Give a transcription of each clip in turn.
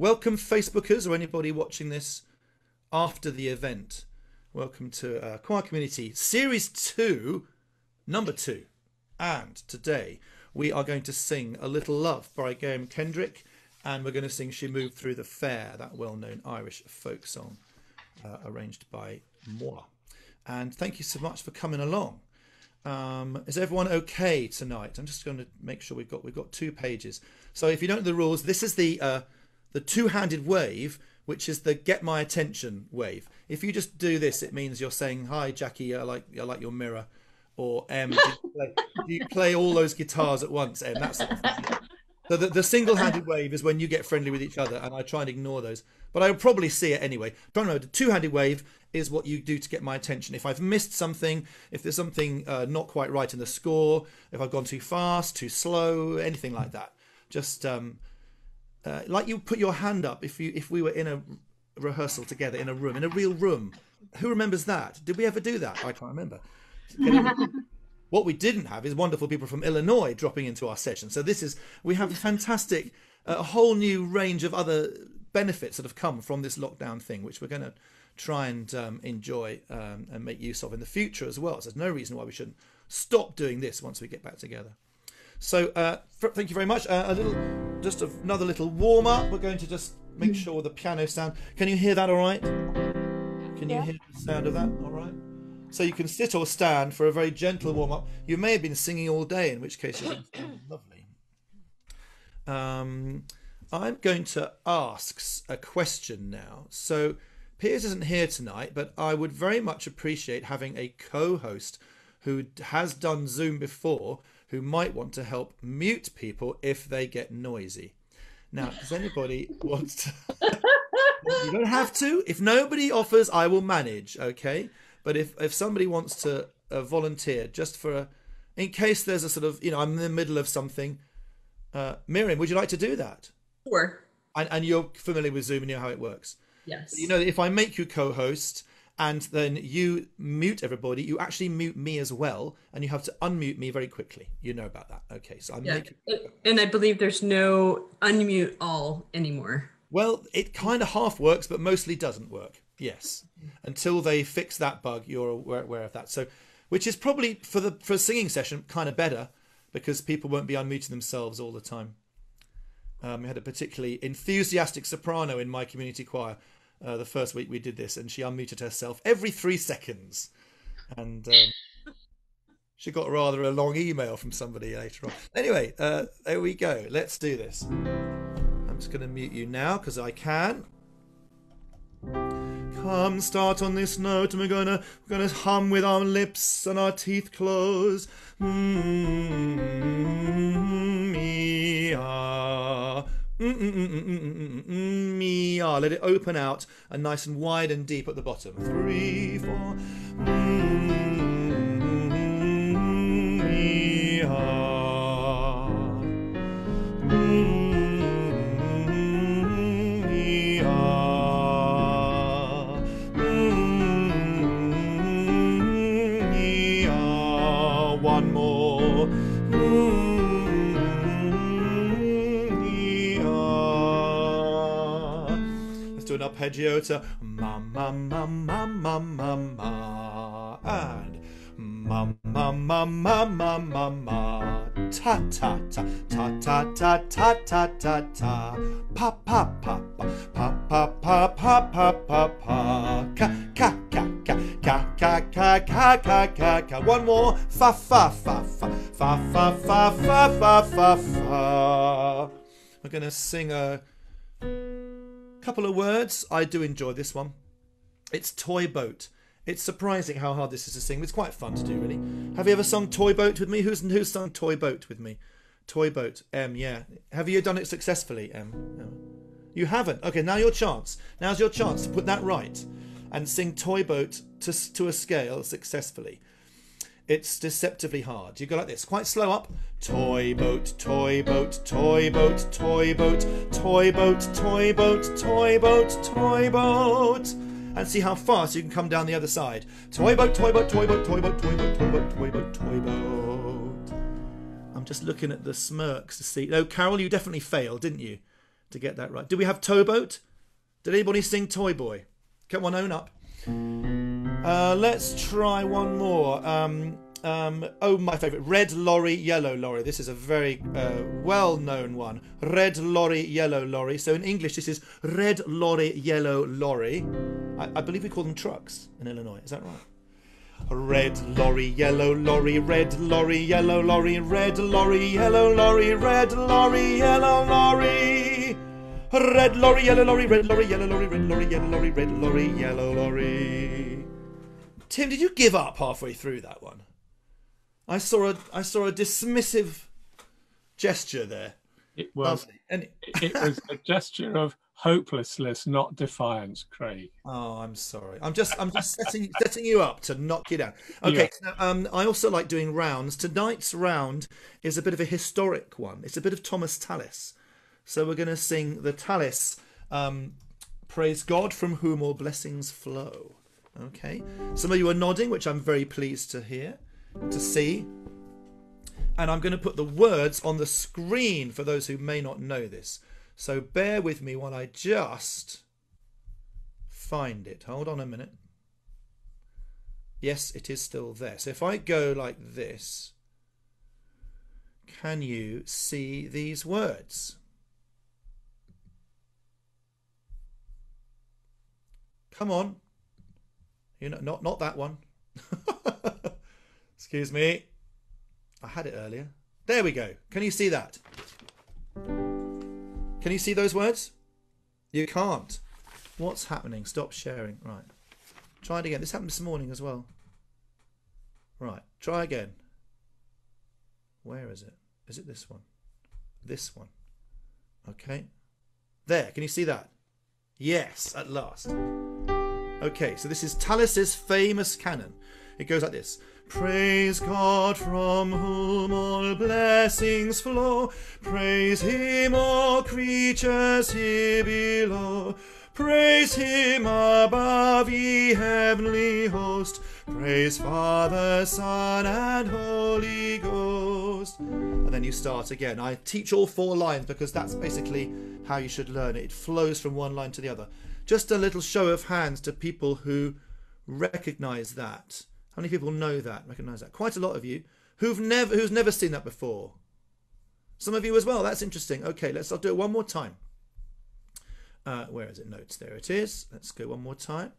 welcome Facebookers or anybody watching this after the event. Welcome to Choir Community Series 2, number 2. And today we are going to sing A Little Love by Graham Kendrick, and we're going to sing She Moved Through the Fair, that well-known Irish folk song arranged by Moore. And thank you so much for coming along. Is everyone okay tonight? I'm just going to make sure we've got 2 pages. So if you don't know the rules, this is the two-handed wave, which is the get my attention wave. If you just do this, it means you're saying, hi Jackie, I like your mirror, or do you play all those guitars at once, Em? That sort of thing. So the single-handed wave is when you get friendly with each other, and I try and ignore those, but I'll probably see it anyway. Don't know. The two-handed wave is what you do to get my attention. If I've missed something, if there's something not quite right in the score, if I've gone too fast, too slow, anything like that, just like you put your hand up if we were in a rehearsal together in a room, in a real room. Who remembers that? Did we ever do that? I can't remember. What we didn't have is wonderful people from Illinois dropping into our session. So we have a fantastic, a whole new range of other benefits that have come from this lockdown thing, which we're going to try and enjoy and make use of in the future as well. So there's no reason why we shouldn't stop doing this once we get back together. So thank you very much. Just another little warm up. We're going to just make sure the piano sound. Can you hear that all right? Can you hear the sound of that all right? So you can sit or stand for a very gentle warm up. You may have been singing all day, in which case you're lovely. I'm going to ask a question now. So Piers isn't here tonight, but I would very much appreciate having a co-host who has done Zoom before, who might want to help mute people if they get noisy. Now, does anybody want to? You don't have to. If nobody offers, I will manage, okay? But if somebody wants to volunteer just for in case there's a sort of, I'm in the middle of something. Miriam, would you like to do that? Sure. And you're familiar with Zoom and you know how it works? Yes. If I make you co-host and then you mute everybody, you actually mute me as well, and you have to unmute me very quickly. You know about that. Okay, so and I believe there's no unmute all anymore. Well, it kind of half works, but mostly doesn't work. Yes, until they fix that bug, you're aware of that. So, which is probably for a singing session kind of better, because people won't be unmuting themselves all the time. We had a particularly enthusiastic soprano in my community choir the first week we did this, and she unmuted herself every 3 seconds, and she got rather a long email from somebody later on. Anyway, there we go. Let's do this. I'm just going to mute you now because I can. Come, start on this note, and we're gonna hum with our lips and our teeth closed. Me-ah. Me-ah. Let it open out and nice and wide and deep at the bottom. 3, 4. Me-ah. One more. Let's do an arpeggiata. Ma ma ma ma ma ma ma, and ma ma ma ma ma ma ma. Ta ta ta ta ta ta ta ta ta ta. Pa pa pa pa pa pa pa pa pa pa pa. Ka ka ka ka ka ka ka ka ka ka ka. One more. Fa fa fa fa fa fa fa fa fa fa fa. We're going to sing a couple of words. I do enjoy this one. It's Toy Boat. It's surprising how hard this is to sing. It's quite fun to do, really. Have you ever sung Toy Boat with me? Who's sung Toy Boat with me? Toy Boat. Yeah. Have you done it successfully, No. You haven't? Okay, now your chance. Now's your chance to put that right and sing Toy Boat to a scale successfully. It's deceptively hard. You go like this, quite slow up. Toy boat, toy boat, toy boat, toy boat, toy boat, toy boat, toy boat, toy boat. And see how fast you can come down the other side. Toy boat, toy boat, toy boat, toy boat, toy boat, toy boat, toy boat, toy boat. I'm just looking at the smirks to see. No, Carol, you definitely failed, didn't you? to get that right. Did we have Towboat? Did anybody sing Toy Boy? Come on, own up. Let's try one more. Oh, my favourite. Red lorry, yellow lorry. This is a very well-known one. Red lorry, yellow lorry. So in English, this is red lorry, yellow lorry. I believe we call them trucks in Illinois. Is that right? Red lorry, yellow lorry, red lorry, yellow lorry, red lorry, yellow lorry, red lorry, yellow lorry. Red lorry, yellow lorry, red lorry, yellow lorry, red lorry, yellow lorry, red lorry, yellow lorry. Tim, did you give up halfway through that one? I saw a dismissive gesture there. It was it was a gesture of hopelessness, not defiance, Craig. Oh, I'm sorry. I'm just setting you up to knock you down. Okay. Yeah. So, I also like doing rounds. Tonight's round is a bit of a historic one. It's a bit of Thomas Tallis. So we're going to sing the Tallis, Praise God from whom all blessings flow. Okay. Some of you are nodding, which I'm very pleased to hear, to see. And I'm going to put the words on the screen for those who may not know this. So bear with me while I just find it. Hold on a minute. Yes, it is still there. So if I go like this, can you see these words? Come on. You know, not that one. Excuse me. I had it earlier. There we go. Can you see that? Can you see those words? You can't. What's happening? Stop sharing. Right. Try it again. This happened this morning as well. Right. Try again. Where is it? Is it this one? This one. Okay. There. Can you see that? Yes, at last. Okay, so this is Tallis's famous canon. It goes like this. Praise God from whom all blessings flow. Praise him, all creatures here below. Praise him above, ye heavenly host. Praise Father, Son, and Holy Ghost. And then you start again. I teach all 4 lines because that's basically how you should learn it. It flows from one line to the other. Just a little show of hands to people who recognise that. How many people know that, recognise that? Quite a lot of you who's never seen that before. Some of you as well. That's interesting. Okay, I'll do it one more time. Where is it? Notes. There it is. Let's go one more time.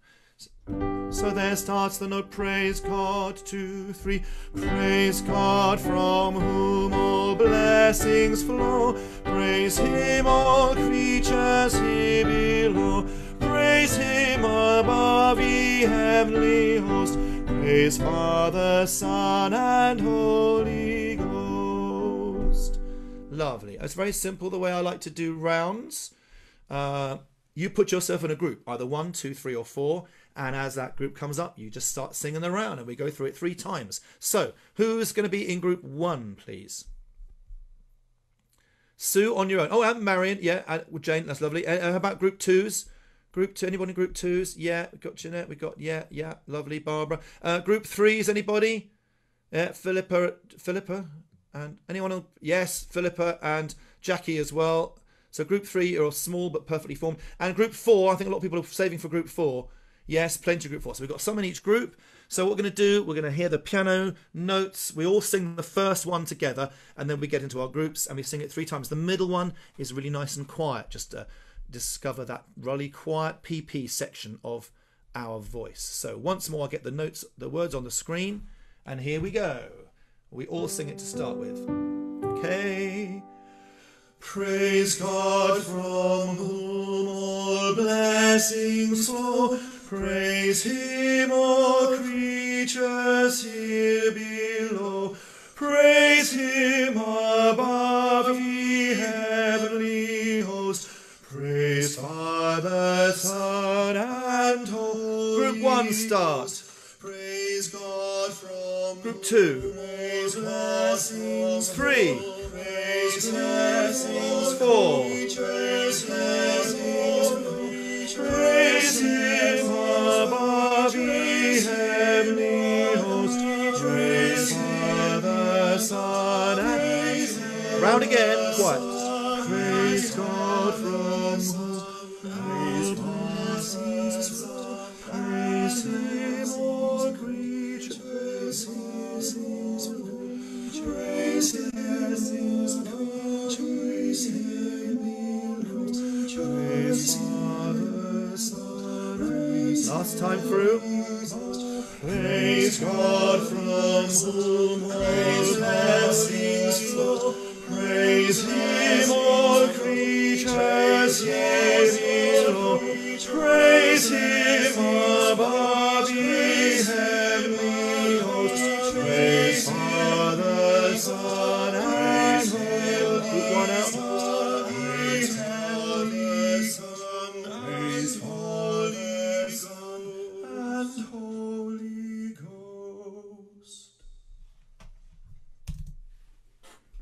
So there starts the note. Praise God, 2, 3. Praise God from whom all blessings flow. Praise him, all creatures here below. Praise him above, ye heavenly host. Praise Father, Son, and Holy Ghost. Lovely. It's very simple the way I like to do rounds. You put yourself in a group, either 1, 2, 3, or 4, and as that group comes up, you just start singing the round, and we go through it 3 times. So, who's going to be in group 1, please? Sue, on your own. Oh, and Marion, yeah, Jane, that's lovely. How about group 2s? Group 2, anybody in group 2s? Yeah, we got Jeanette, we got, yeah, lovely, Barbara. Group 3s, anybody? Yeah, Philippa, and anyone else? Yes, Philippa and Jackie as well. So group 3 are small but perfectly formed. And group 4, I think a lot of people are saving for group 4. Yes, plenty of group 4. So we've got some in each group. So what we're going to do, we're going to hear the piano notes. We all sing the first one together, and then we get into our groups and we sing it 3 times. The middle one is really nice and quiet, just to discover that really quiet PP section of our voice. So once more, I'll get the notes, the words on the screen, and here we go. We all sing it to start with. Okay. Praise God from whom all blessings flow. Praise him, all creatures here below. Praise him above, ye heavenly host. Praise Father, Son, and Holy. Group 1 start. Praise God from Group 2. Praise blessings 3. Praise blessings 4. Praise him above, ye heavenly host. Praise Father, Son, and round again, quiet. Praise God from last time through. Praise God from whom praise blessings flow. Praise Him, all creatures here below. Praise Him above His heavenly host. Praise Father, Son, and Holy Son. Praise Father, Son, praise Father, Son, and Holy Ghost.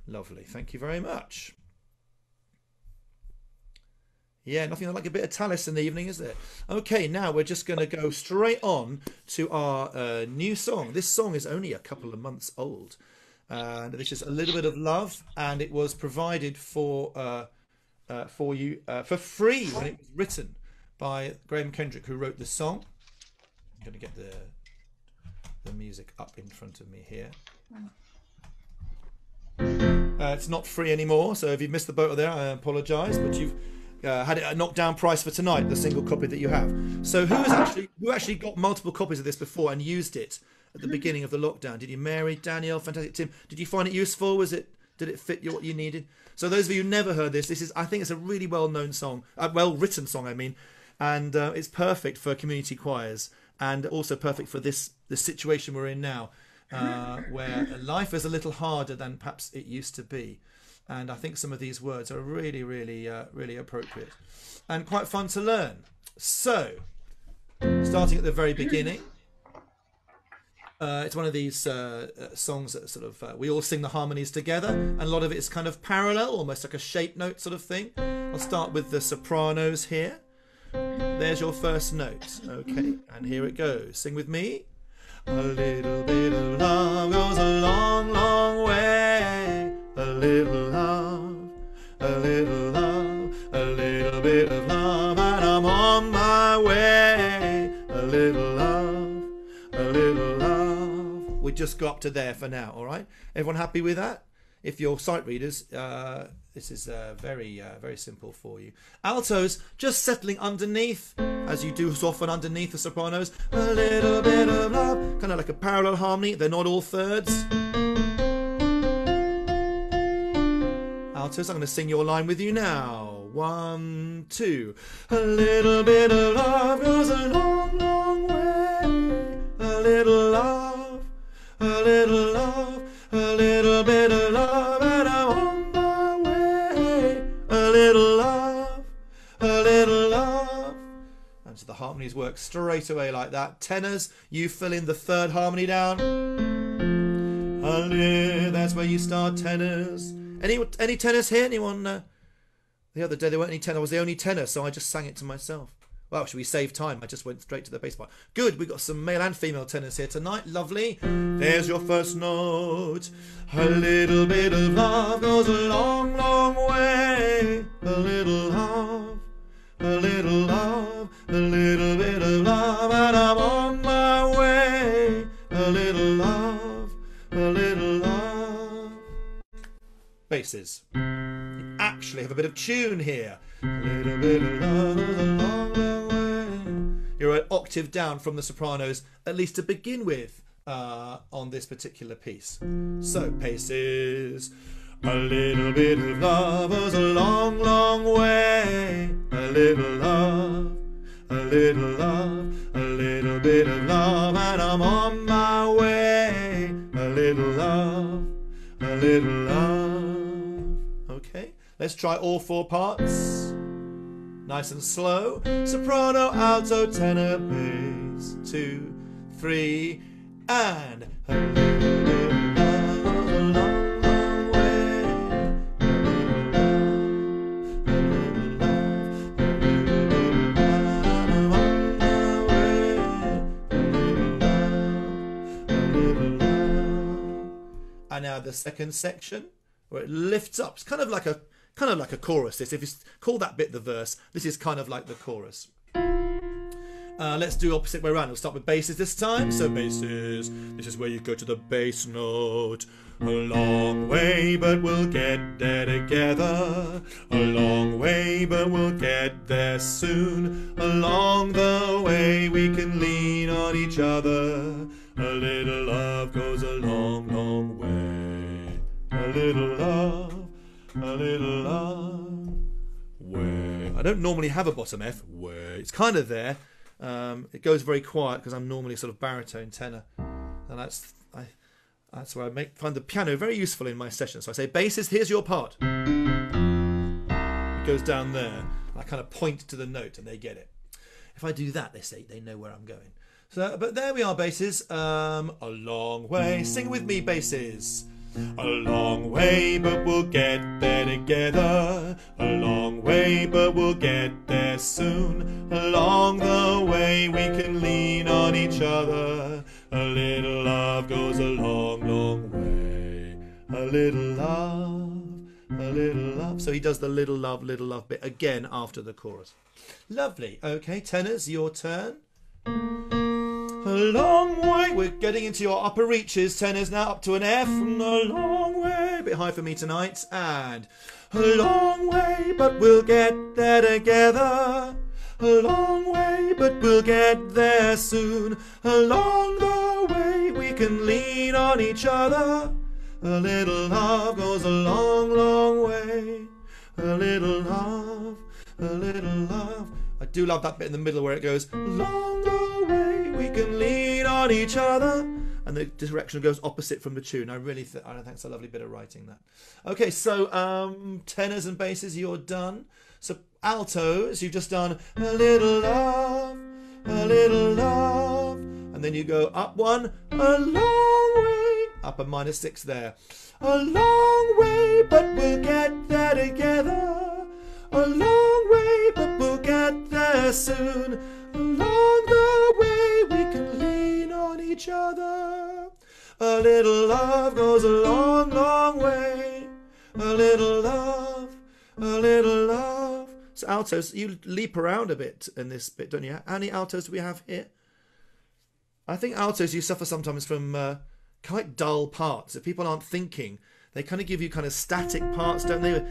Lovely, thank you very much. Yeah, nothing like a bit of Tallis in the evening, is there? Okay, now we're just going to go straight on to our new song. This song is only a couple of months old. And this is A Little Bit of Love, and it was provided for you for free when it was written by Graham Kendrick, who wrote the song. I'm going to get the music up in front of me here. It's not free anymore, so if you've missed the boat there, I apologise, but you've had it at a knockdown price for tonight, the single copy that you have. So who actually got multiple copies of this before and used it at the beginning of the lockdown? Did you, Mary, Danielle, Fantastic Tim? Did you find it useful? Did it fit what you needed? So those of you who never heard this is, I think it's a really well-known song, well-written song, I mean, and it's perfect for community choirs, and also perfect for the situation we're in now, where life is a little harder than perhaps it used to be. And I think some of these words are really, really, really appropriate and quite fun to learn. So, starting at the very beginning, it's one of these songs that sort of, we all sing the harmonies together, and a lot of it is kind of parallel, almost like a shape note sort of thing. I'll start with the sopranos here. There's your first note. Okay, and here it goes. Sing with me. A little bit of love goes a long, long way. A little love, a little love, a little bit of love, and I'm on my way. A little love, a little love. We just got up to there for now, all right? Everyone happy with that? If you're sight readers, this is very, very simple for you. Altos, just settling underneath, as you do so often underneath the sopranos. A little bit of love, kind of like a parallel harmony. They're not all thirds. Altos, I'm going to sing your line with you now. 1, 2. A little bit of love goes a long, long way. A little love, a little love, a little bit of love, and I'm on my way. A little love, a little love. And so the harmonies work straight away like that. Tenors, you fill in the third harmony down. That's where you start, tenors. Any tenors here? Anyone? The other day there weren't any tenors. I was the only tenor, so I just sang it to myself. Well, should we save time? I just went straight to the bass part. Good, we've got some male and female tenors here tonight. Lovely. There's your first note. A little bit of love goes a long, long way. A little love, a little love, a little bit of love, and I'm on my way. A little love, a little love. Basses. You actually have a bit of tune here. A little bit of love goes a long, long way. You're an octave down from the sopranos, at least to begin with, on this particular piece. So, paces. A little bit of love goes a long, long way. A little love, a little love, a little bit of love, and I'm on my way. A little love, a little love. Okay, let's try all four parts. Nice and slow. Soprano, alto, tenor, bass. 2, 3, and a little bit of love goes a long, long way. A little love, a little love, a little bit of love, and I'm on my way. A little love, a little love. And now the second section, where it lifts up. It's kind of like a chorus. This, if you call that bit the verse, this is kind of like the chorus. Let's do opposite way around. We'll start with basses this time. So basses, this is where you go to the bass note. A long way, but we'll get there together. A long way, but we'll get there soon. Along the way, we can lean on each other. A little love goes a long, long way. A little love, way. I don't normally have a bottom F. Way. It's kind of there. It goes very quiet because I'm normally sort of baritone tenor, and that's where I find the piano very useful in my session. So I say, basses, here's your part. It goes down there. I kind of point to the note and they get it. If I do that, they know where I'm going. So, but there we are, basses. A long way. Sing with me, basses. A long way, but we'll get there together. A long way, but we'll get there soon. Along the way, we can lean on each other. A little love goes a long, long way. A little love, a little love. So he does the little love bit again after the chorus. Lovely. Okay, tenors, your turn. A long way. We're getting into your upper reaches, tenors now, up to an F. A long way. A bit high for me tonight. And a long way, but we'll get there together. A long way, but we'll get there soon. Along the way, we can lean on each other. A little love goes a long, long way. A little love, a little love. I do love that bit in the middle where it goes, along the way, we can lean on each other. And the direction goes opposite from the tune. I think it's a lovely bit of writing, that. Okay, so tenors and basses, you're done. So altos, you've just done a little love, and then you go up one, a long way, up a -6 there. A long way, but we'll get there together. A long way, but we'll get there soon. Along the way, we can lean on each other. A little love goes a long, long way. A little love, a little love. So altos, you leap around a bit in this bit, don't you? How many altos do we have here? I think altos, you suffer sometimes from quite dull parts. If people aren't thinking, they kind of give you kind of static parts, don't they?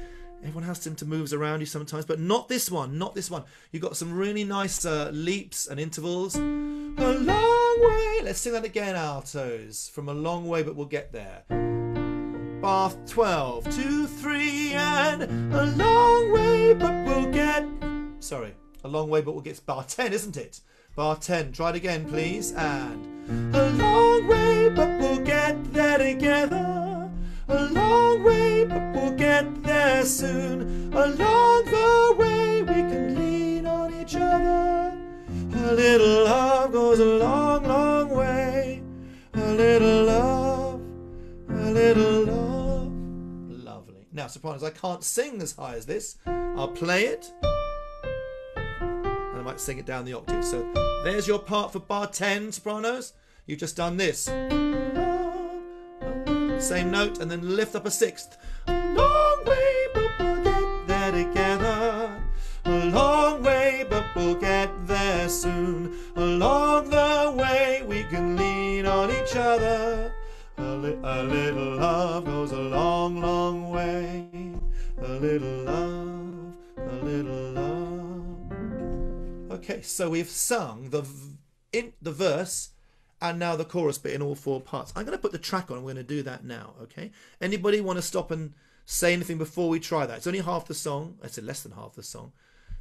Everyone has to move around you sometimes, but not this one, not this one. You've got some really nice leaps and intervals. A long way. Let's sing that again, altos. From a long way, but we'll get there. Bar 12, 2, 3, and a long way, but we'll get... Sorry, a long way, but we'll get... Bar 10, isn't it? Bar 10, try it again, please. And a long way, but we'll get there together. A long way, but we'll get there soon. Along the way, we can lean on each other. A little love goes a long, long way. A little love, a little love. Lovely. Now, sopranos, I can't sing as high as this. I'll play it, and I might sing it down the octave. So there's your part for bar 10, sopranos. You've just done this. Same note, and then lift up a 6th. A long way, but we'll get there together. A long way, but we'll get there soon. Along the way, we can lean on each other. A little love goes a long, long way. A little love, a little love. Okay, so we've sung the verse and now the chorus bit in all 4 parts. I'm going to put the track on. I'm going to do that now, okay? Anybody want to stop and say anything before we try that? It's only half the song. It's less than half the song.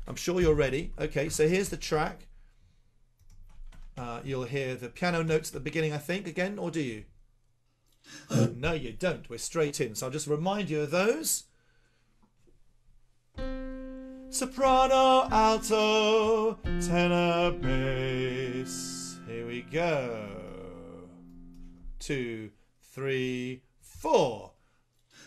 I'm sure you're ready. Okay, so here's the track. You'll hear the piano notes at the beginning, I think, again, or do you? No, you don't. We're straight in. So I'll just remind you of those. Soprano, alto, tenor, bass. Here we go. 2, 3, 4.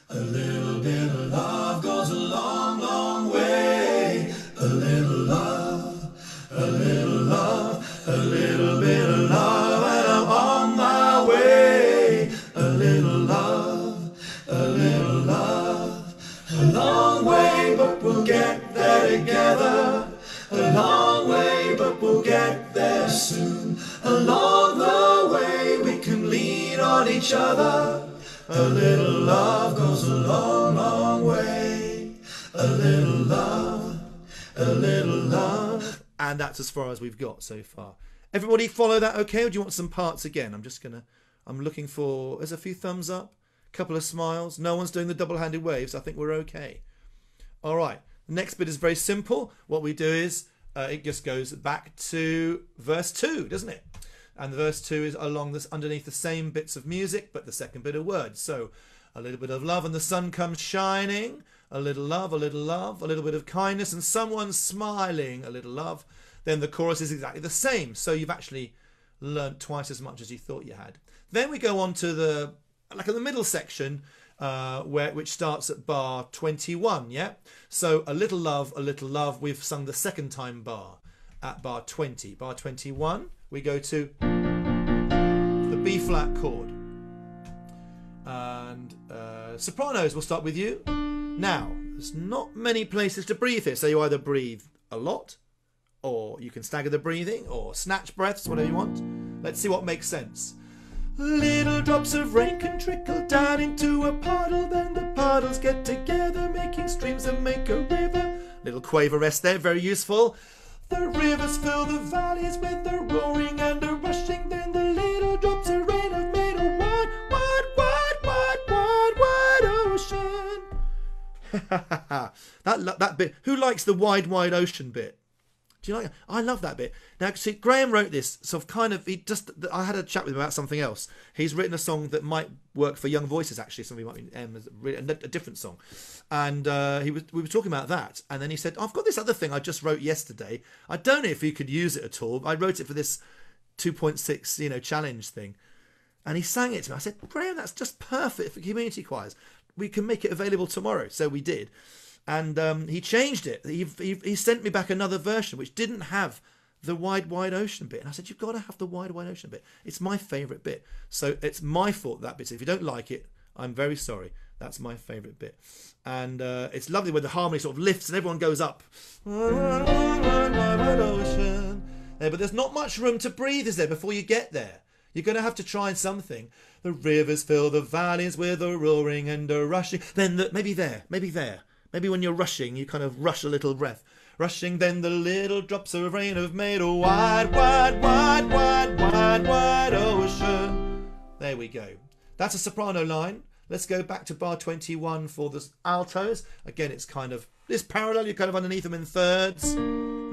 A little bit of love goes a long, long way. A little love, a little love, a little bit of love, and I'm on my way. A little love, a little love, a long way, but we'll get there together. A long way, but we'll get there soon. Along the way we can lean on each other. A little love goes a long, long way. A little love, a little love. And that's as far as we've got so far. Everybody follow that okay, or do you want some parts again? I'm looking for, there's a few thumbs up, a couple of smiles. No one's doing the double-handed waves. I think we're okay. All right. The next bit is very simple. What we do is, it just goes back to verse 2, doesn't it? And the verse 2 is along this, underneath the same bits of music, but the second bit of words. So, a little bit of love and the sun comes shining. A little love, a little love. A little bit of kindness and someone smiling. A little love. Then the chorus is exactly the same. So you've actually learnt twice as much as you thought you had. Then we go on to the middle section, which starts at bar 21, yeah? So a little love, we've sung the second time bar at bar 20. Bar 21, we go to the B flat chord. And sopranos, we'll start with you. Now, there's not many places to breathe here, so you either breathe a lot, or you can stagger the breathing, or snatch breaths, whatever you want. Let's see what makes sense. Little drops of rain can trickle down into a puddle, then the puddles get together, making streams and make a river. Little quaver rest there, very useful. The rivers fill the valleys with a roaring and a rushing, then the little drops of rain have made a wide, wide, wide, wide, wide, wide ocean. that bit. Who likes the wide, wide ocean bit? Do you like it? I love that bit. Now, see, Graham wrote this, so I had a chat with him about something else. He's written a song that might work for young voices, actually. Something might be a different song. And we were talking about that. And then he said, I've got this other thing I just wrote yesterday. I don't know if you could use it at all. I wrote it for this 2.6, challenge thing. And he sang it to me. I said, Graham, that's just perfect for community choirs. We can make it available tomorrow. So we did. And he changed it. He sent me back another version which didn't have the wide, wide ocean bit. And I said, you've got to have the wide, wide ocean bit. It's my favourite bit. So it's my fault, that bit. So if you don't like it, I'm very sorry. That's my favourite bit. And it's lovely when the harmony sort of lifts and everyone goes up. There, but there's not much room to breathe, is there, before you get there? You're going to have to try something. The rivers fill the valleys with a roaring and a rushing. Then maybe there. Maybe when you're rushing, you kind of rush a little breath. Rushing, then the little drops of rain have made a wide, wide, wide, wide, wide, wide ocean. There we go. That's a soprano line. Let's go back to bar 21 for the altos. Again, it's parallel. You're kind of underneath them in thirds.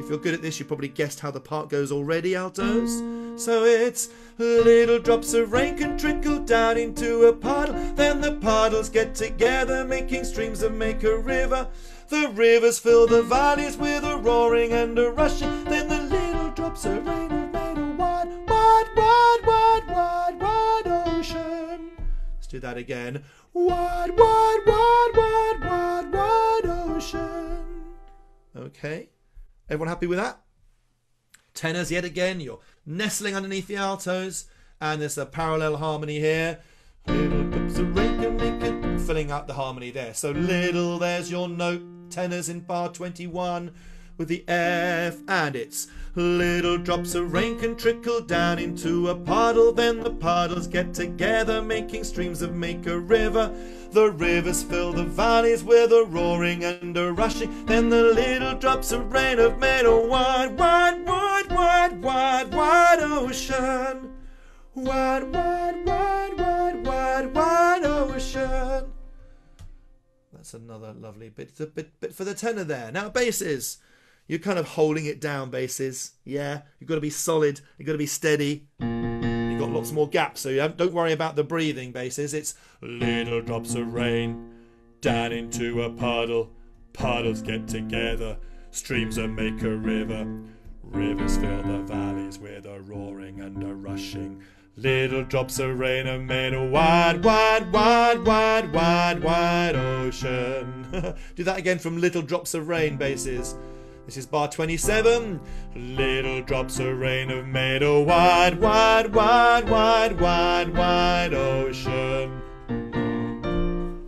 If you're good at this, you probably guessed how the part goes already, altos. So it's little drops of rain can trickle down into a puddle, then the puddles get together, making streams and make a river. The rivers fill the valleys with a roaring and a rushing, then the little drops of rain have made a wide, wide, wide, wide, wide, wide ocean. Let's do that again. Wide, wide, wide, wide, wide, wide ocean. Okay. Everyone happy with that? Tenors yet again. You're nestling underneath the altos. And there's a parallel harmony here. Little drops of rain can make it. Filling up the harmony there. So little, there's your note. Tenors in bar 21 with the F. And it's little drops of rain can trickle down into a puddle, then the puddles get together, making streams that make a river. The rivers fill the valleys with a roaring and a rushing, then the little drops of rain have made a wide, wide, wide, wide, wide, wide ocean. Wide, wide, wide, wide, wide, wide ocean. That's another lovely bit for the tenor there. Now basses. You're kind of holding it down, basses. Yeah, you've got to be solid. You've got to be steady. You've got lots more gaps, so don't worry about the breathing, basses. It's little drops of rain down into a puddle. Puddles get together. Streams that make a river. Rivers fill the valleys with a roaring and a rushing. Little drops of rain have made a wide, wide, wide, wide, wide, wide ocean. Do that again from little drops of rain, basses. This is bar 27. Little drops of rain have made a wide, wide, wide, wide, wide, wide ocean.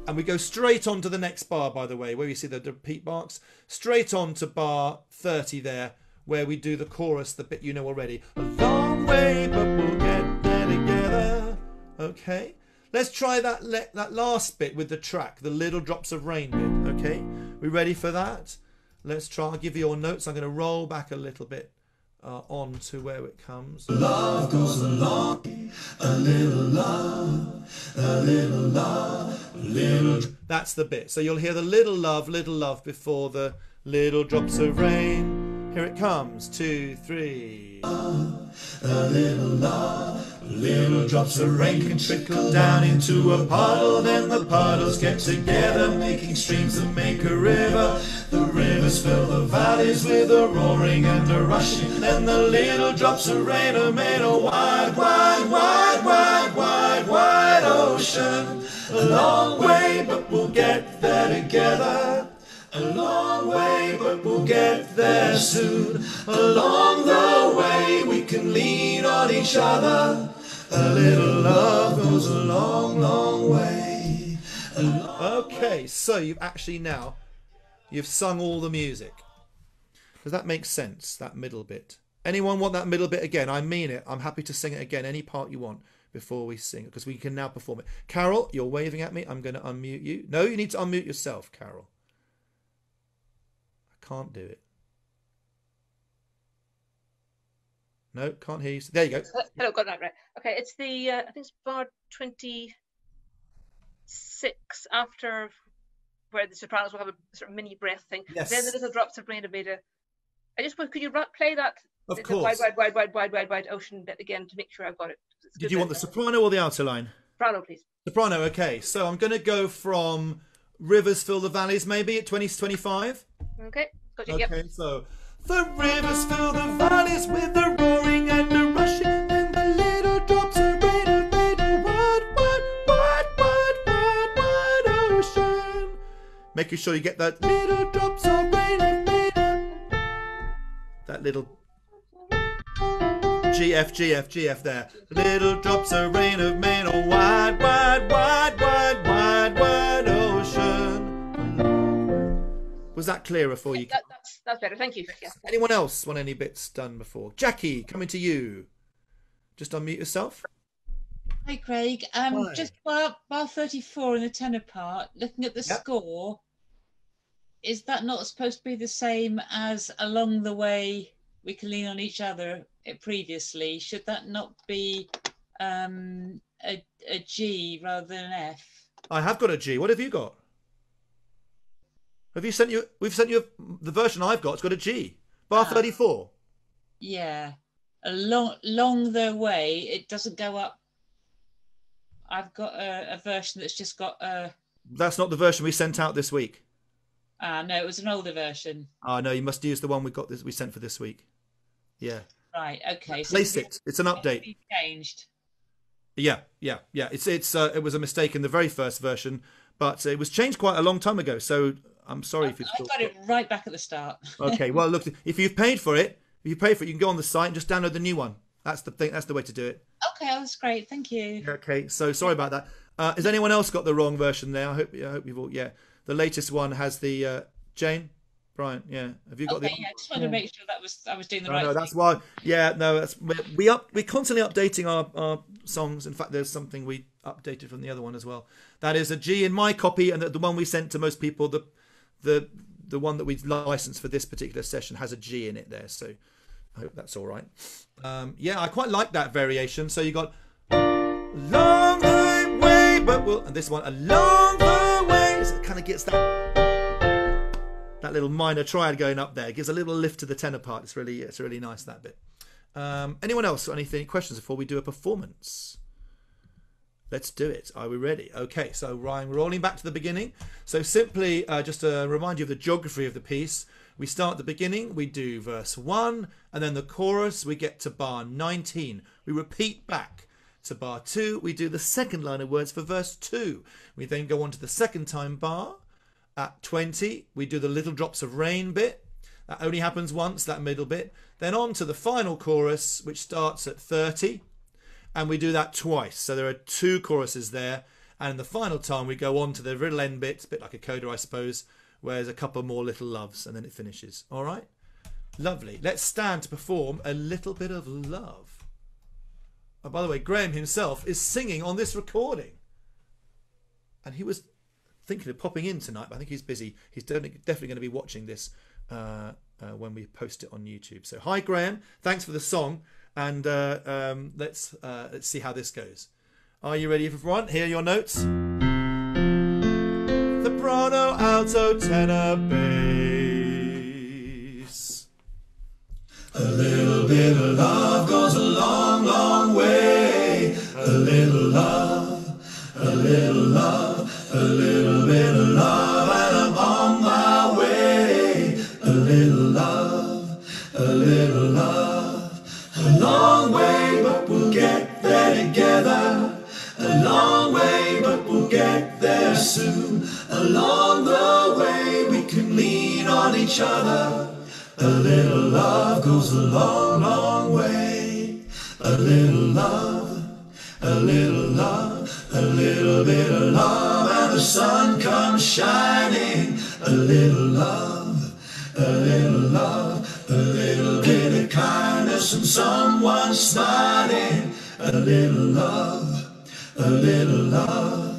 And we go straight on to the next bar, by the way, where you see the repeat marks. Straight on to bar 30 there where we do the chorus, the bit you know already. A long way, but we'll get there together. Okay? Let's try that last bit with the track, the little drops of rain bit. Okay? We ready for that? Let's try. I'll give you your notes. I'm going to roll back a little bit on to where it comes. Love goes along, a little love, a little love, a little. That's the bit. So you'll hear the little love before the little drops of rain. Here it comes. 2, 3. A little love, little drops of rain can trickle down into a puddle. Then the puddles get together, making streams that make a river. The rivers fill the valleys with a roaring and a rushing. Then the little drops of rain are made a wide, wide, wide, wide, wide, wide ocean. A long way, but we'll get there together. A long way, but we'll get there soon. Along the way, we can lean on each other. A little love goes a long, long way. Okay, so you've actually now, you've sung all the music. Does that make sense, that middle bit? Anyone want that middle bit again? I mean it. I'm happy to sing it again, any part you want before we sing it, because we can now perform it. Carol, you're waving at me. I'm going to unmute you. No, you need to unmute yourself, Carol. Can't do it. No, can't hear you. There you go. Hello, got that right. Okay, it's the I think it's bar 26 after where the sopranos will have a sort of mini breath thing. Yes. Then the little drops of rain have made a. I just could you play that? Of the course. Wide ocean bit again to make sure I've got it. Did you want the soprano or the alto line? Soprano, please. Soprano. Okay, so I'm going to go from Rivers Fill the Valleys, maybe at 20 to 25. Okay. Okay, Yep. so the rivers fill the valleys with a roaring and a rushing, and the little drops of rain have made a wide, wide, wide, wide, wide, wide ocean. Making sure you get that little drops of rain have made that little GF there. Little drops of rain have made a wide, wide, wide, wide, wide, wide ocean. Was that clearer for you? That's better. Thank you. Yeah. Anyone else want any bits done before? Jackie, coming to you. Just unmute yourself. Hi, Craig. Hi. Just bar 34 in the tenor part, looking at the score, is that not supposed to be the same as Along the Way We Can Lean on Each Other previously? Should that not be a G rather than an F? I have got a G. What have you got? Have you sent you? We've sent you the version I've got. It's got a G. Bar 34. Yeah. Along the way, it doesn't go up. I've got a version that's just got a. That's not the version we sent out this week. No, it was an older version. No, you must use the one we sent for this week. Yeah. Right. Okay. So Place it. It's an update. Changed. Yeah. It was a mistake in the very first version, but it was changed quite a long time ago. So I'm sorry if it's. I got it right back at the start. Okay. Well, look, if you've paid for it, you can go on the site and just download the new one. That's the thing. That's the way to do it. Okay, that's great. Thank you. Okay. So sorry about that. Has anyone else got the wrong version there? I hope you've all. Yeah. The latest one has the Jane. Brian, yeah. Have you got the? Yeah, I just wanted to make sure I was doing the right no, thing. that's why. Yeah, no, that's we're constantly updating our songs. In fact, there's something we updated from the other one as well. That is a G in my copy, and the one we sent to most people, the one that we licensed for this particular session has a G in it there. So I hope that's all right. Yeah, I quite like that variation. So you got long the way, but and this one along the way. So it kind of gets that little minor triad going up there. It gives a little lift to the tenor part. It's really nice, that bit. Anyone else got any questions before we do a performance? Let's do it. Are we ready? Okay, so Ryan, we're rolling back to the beginning. So simply just to remind you of the geography of the piece, we start at the beginning, we do verse 1, and then the chorus, we get to bar 19. We repeat back to bar 2, we do the second line of words for verse 2. We then go on to the second time bar. At 20, we do the little drops of rain bit. That only happens once, that middle bit. Then on to the final chorus, which starts at 30. And we do that twice. So there are 2 choruses there. And the final time, we go on to the little end bit, a bit like a coda, I suppose, where there's a couple more little loves, and then it finishes. All right? Lovely. Let's stand to perform A Little Bit of Love. Oh, by the way, Graham himself is singing on this recording. And he was thinking of popping in tonight, but I think he's busy. He's definitely going to be watching this when we post it on YouTube. So hi, Graham. Thanks for the song. And let's see how this goes. Are you ready, everyone? Here are your notes. Soprano, alto, tenor, bass. A little bit of love goes a long, long way. A little love, a little love, a little bit of love, and I'm on my way. A little love, a little love, a long way, but we'll get there together. A long way, but we'll get there soon. Along the way, we can lean on each other. A little love goes a long, long way. A little love, a little love, a little bit of love, and the sun comes shining. A little love, a little love, a little bit of kindness and someone smiling. A little love, a little love.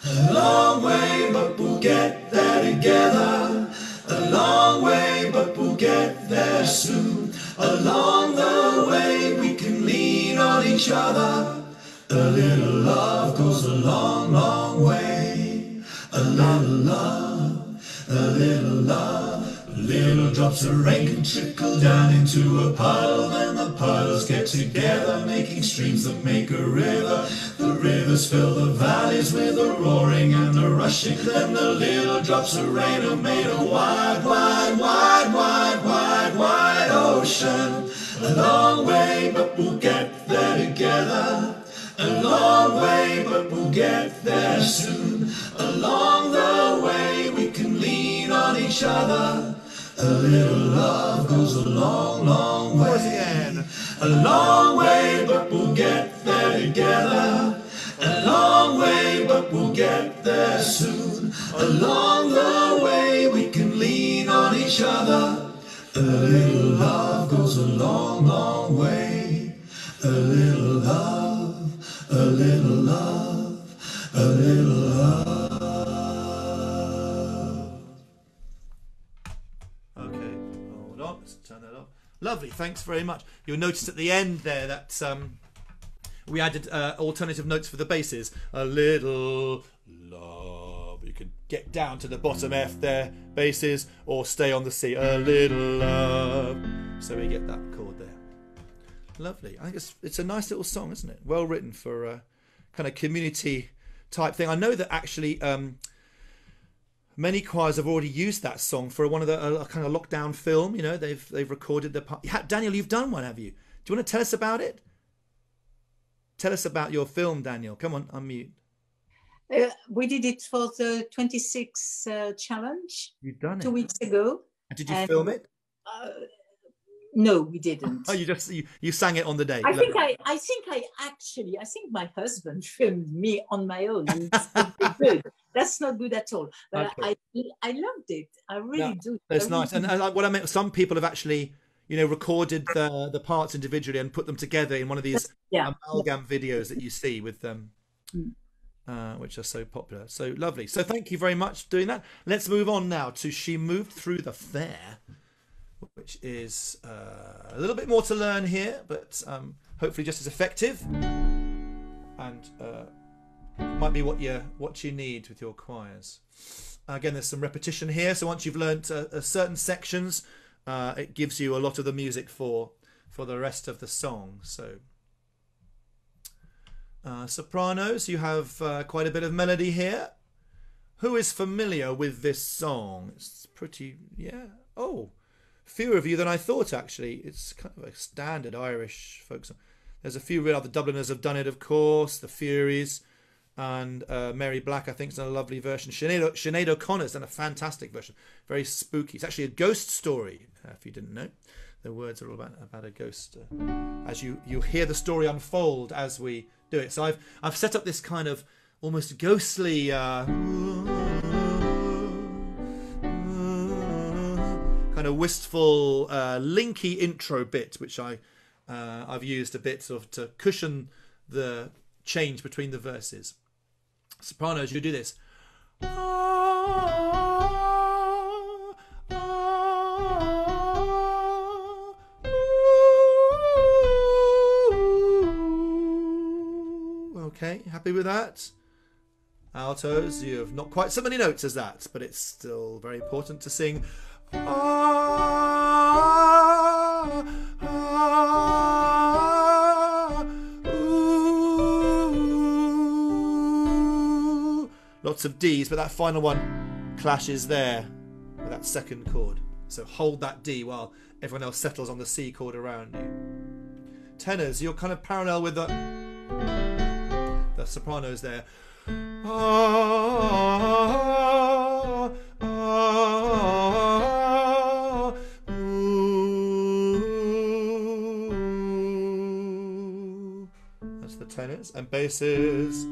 A long way, but we'll get there together. A long way, but we'll get there soon. Along the way, we can lean on each other. A little love goes a long, long way. A little love, a little love. Little drops of rain can trickle down into a puddle, then the puddles get together, making streams that make a river. The rivers fill the valleys with a roaring and a rushing. Then the little drops of rain have made a wide, wide, wide, wide, wide, wide ocean. A long way, but we'll get there together. A long way, but we'll get there soon. Along the way, we can lean on each other. A little love goes a long, long way. A long way, but we'll get there together. A long way, but we'll get there soon. Along the way, we can lean on each other. A little love goes a long, long way. A little love, a little love, a little love. Okay, hold on. Let's turn that off. Lovely. Thanks very much. You'll notice at the end there that we added alternative notes for the basses. A little love. You can get down to the bottom F there, basses, or stay on the C. A little love. So we get that chord there. Lovely. I think it's a nice little song, isn't it? Well written for a kind of community type thing. I know that actually many choirs have already used that song for one of the kind of lockdown film. You know, they've recorded the part. Daniel, you've done one, have you? Do you want to tell us about it? Tell us about your film, Daniel. Come on, unmute. We did it for the 26 challenge. You've done it 2 weeks ago. And did you film it? No, we didn't. Oh, you sang it on the day. I think my husband filmed me on my own. It's good. That's not good at all. But okay. I loved it. I really do. That's nice. And what I meant, some people have actually, recorded the parts individually and put them together in one of these amalgam videos that you see with them, which are so popular. So lovely. So thank you very much for doing that. Let's move on now to She Moved Through the Fair, which is a little bit more to learn here, but hopefully just as effective, and might be what you need with your choirs. Again, there's some repetition here, so once you've learnt certain sections, it gives you a lot of the music for the rest of the song. So sopranos, you have quite a bit of melody here. Who is familiar with this song? It's pretty, fewer of you than I thought, actually. It's kind of a standard Irish folk song. There's a few real other Dubliners have done it, of course. The Furies and Mary Black, I think, has done a lovely version. Sinead O'Connor's done a fantastic version. Very spooky. It's actually a ghost story, if you didn't know. The words are all about a ghost. As you hear the story unfold as we do it. So I've set up this kind of almost ghostly kind kind of wistful, linky intro bit, which I've used a bit to cushion the change between the verses. Sopranos, you do this. Okay, happy with that? Altos, you have not quite so many notes as that, but it's still very important to sing. Lots of Ds, but that final one clashes there with that second chord. So hold that D while everyone else settles on the C chord around you. Tenors, you're kind of parallel with the sopranos there. That's the tenors. And basses,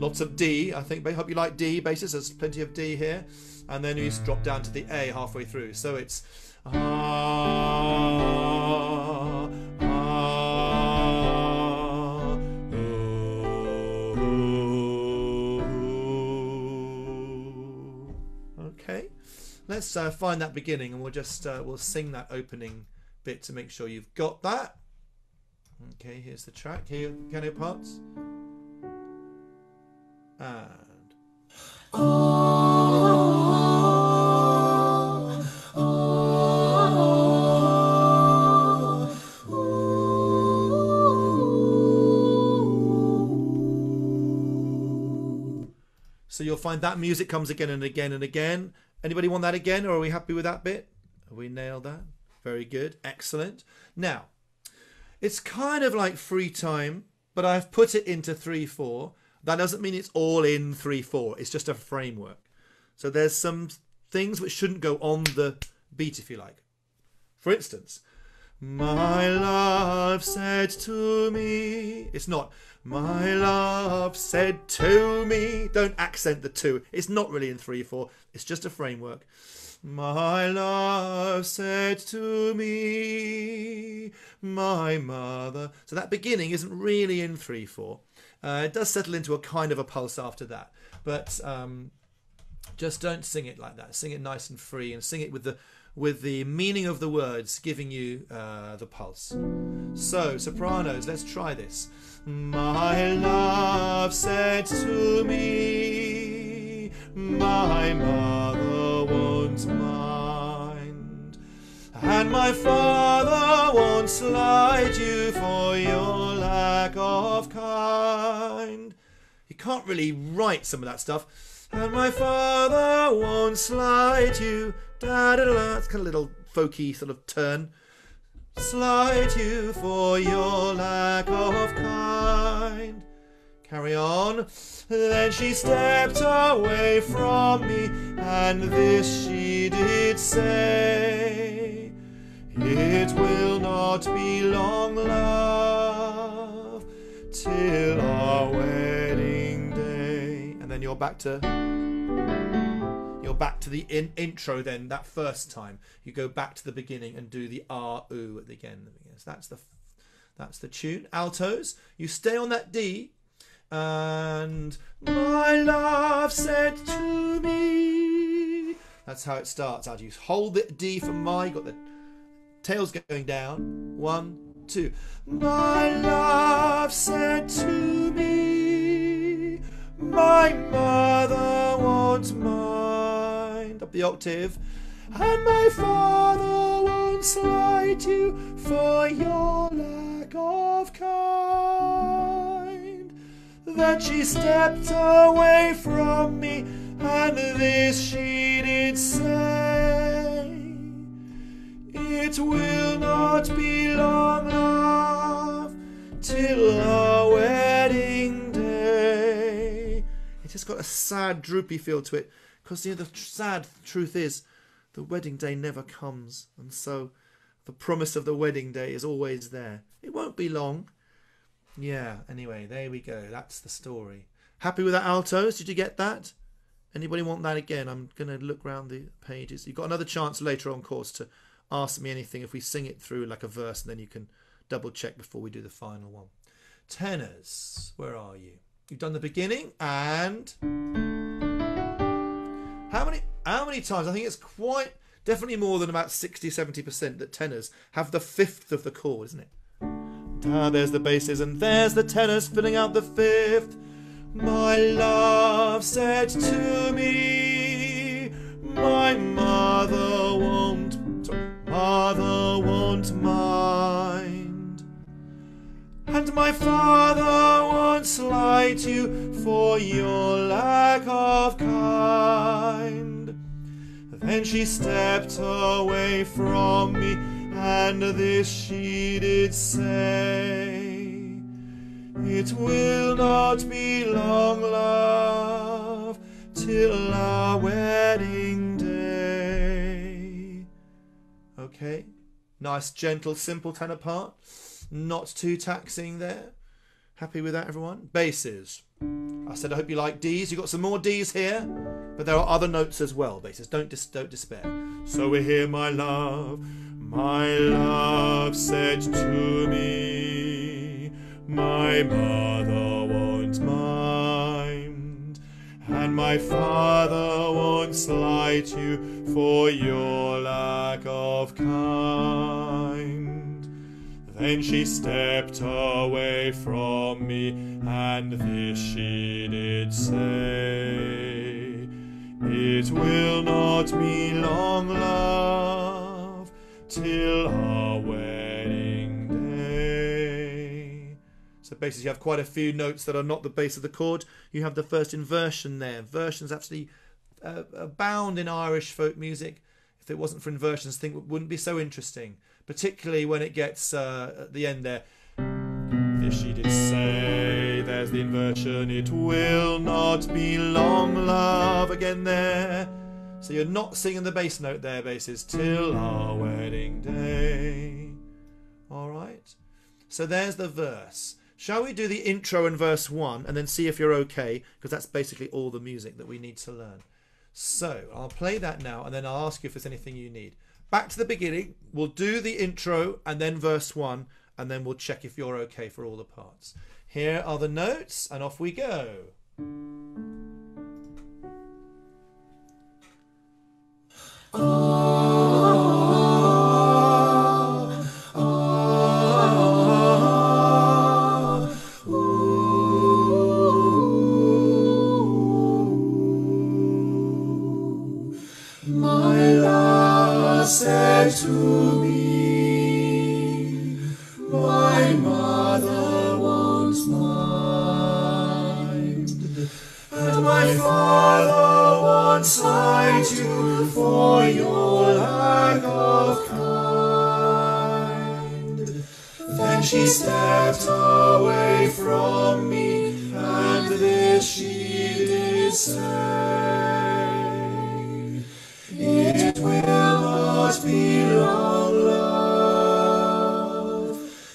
lots of D. I think I hope you like D basses. There's plenty of D here. And then you just drop down to the A halfway through. So it's okay. Let's find that beginning, and we'll just we'll sing that opening bit to make sure you've got that. Okay, here's the track. Here, piano parts. And so you'll find that music comes again and again and again. Anybody want that again, or are we happy with that bit? Have we nailed that? Very good. Excellent. Now, it's kind of like free time, but I've put it into 3/4. That doesn't mean it's all in 3/4. It's just a framework. So there's some things which shouldn't go on the beat, if you like. For instance, my love said to me. It's not, my love said to me. Don't accent the to. It's not really in 3/4. It's just a framework. My love said to me, my mother. So that beginning isn't really in 3/4. It does settle into a kind of a pulse after that. But just don't sing it like that. Sing it nice and free, and sing it with the meaning of the words giving you the pulse. So, sopranos, let's try this. My love said to me, my mother won't mind, and my father won't slight you for your lack of kind. You can't really write some of that stuff. And my father won't slight you. Da da da. It's kind of a little folky sort of turn. Slight you for your lack of kind. Carry on. Then she stepped away from me, and this she did say, it will not be long, love, till our wedding day. And then you're back to the intro. Then that first time you go back to the beginning and do the R-oo at the end. So that's the tune. Altos, you stay on that D. And my love said to me. That's how it starts. You hold the D for my. You got the tails going down. 1, 2. My love said to me, my mother won't mind. Up the octave. And my father won't slight you for your lack of kind. Then she stepped away from me, and this she did say, it will not be long, love, till our wedding day. It just got a sad, droopy feel to it, because the sad truth is, the wedding day never comes, and so the promise of the wedding day is always there. It won't be long. Yeah, anyway, there we go. That's the story. Happy with that, altos? Did you get that? Anybody want that again? I'm going to look around the pages. You've got another chance later on course to ask me anything if we sing it through like a verse, and then you can double check before we do the final one. Tenors, where are you? You've done the beginning, and how many times? I think it's quite definitely more than about 60-70% that tenors have the fifth of the chord, isn't it? There's the basses and there's the tenors filling out the fifth. My love said to me, my mother won't mind, and my father won't slight you for your lack of kind. Then she stepped away from me, and this she did say, it will not be long, love, till our wedding day. Okay, nice, gentle, simple tenor part. Not too taxing there. Happy with that, everyone? Basses. I said I hope you like D's. You've got some more D's here, but there are other notes as well. Basses. Don't despair. So we're here, my love said to me, my mother won't mind, and my father won't slight you for your lack of kind. Then she stepped away from me, and this she did say, it will not be long, love, till our wedding day. So basically you have quite a few notes that are not the base of the chord. You have the first inversion there. Inversions actually abound in Irish folk music. If it wasn't for inversions, I think it wouldn't be so interesting, particularly when it gets at the end there. This she did say, there's the inversion, it will not be long, love, again there. So you're not singing the bass note there, basses, till our wedding day. All right. So there's the verse. Shall we do the intro and verse 1 and then see if you're okay? Because that's basically all the music that we need to learn. So I'll play that now, and then I'll ask you if there's anything you need. Back to the beginning. We'll do the intro and then verse 1, and then we'll check if you're okay for all the parts. Here are the notes, and off we go. My love said to me, my mother won't mind, and my father won't slight you for your lack of kind. Then she stepped away from me, and this she did say, it will not be long, love,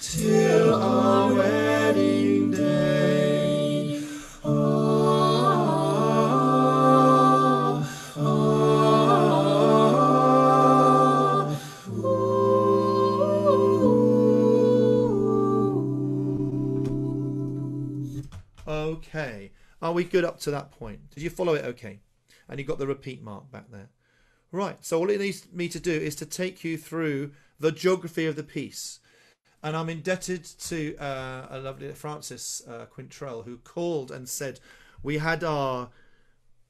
till our wedding day. Okay. Are we good up to that point? Did you follow it okay? And you got the repeat mark back there. Right, so all it needs me to do is to take you through the geography of the piece. And I'm indebted to a lovely Francis Quintrell, who called and said we had our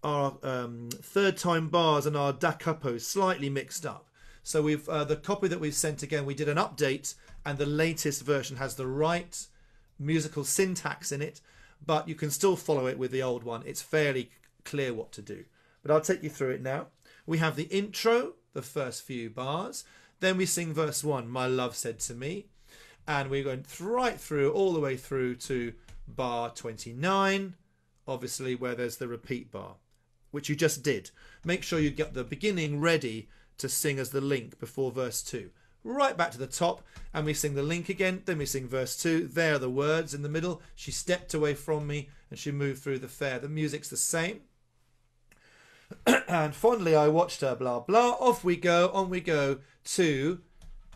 third time bars and our da capo slightly mixed up. So we've the copy that we've sent again, we did an update, and the latest version has the right musical syntax in it, but you can still follow it with the old one. It's fairly clear what to do. But I'll take you through it now. We have the intro, the first few bars. Then we sing verse 1, my love said to me. And we're going right through, all the way through to bar 29, obviously where there's the repeat bar, which you just did. Make sure you get the beginning ready to sing as the link before verse 2. Right back to the top, and we sing the link again. Then we sing verse 2. There are the words in the middle. She stepped away from me, and she moved through the fair. The music's the same. And fondly I watched her, blah, blah. Off we go, on we go to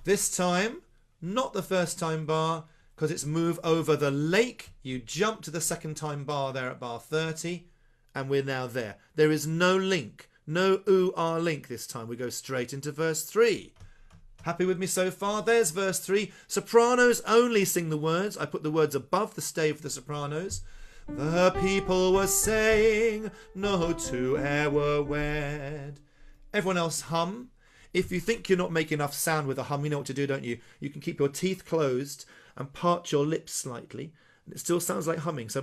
this time, not the first time bar, because it's move over the lake. You jump to the second time bar there at bar 30, and we're now there. There is no link, no ooh-ah link this time. We go straight into verse 3. Happy with me so far? There's verse 3. Sopranos only sing the words. I put the words above the stave for the sopranos. The people were saying, no two e'er were wed. Everyone else hum. If you think you're not making enough sound with a hum, you know what to do, don't you? You can keep your teeth closed and part your lips slightly, and it still sounds like humming. So,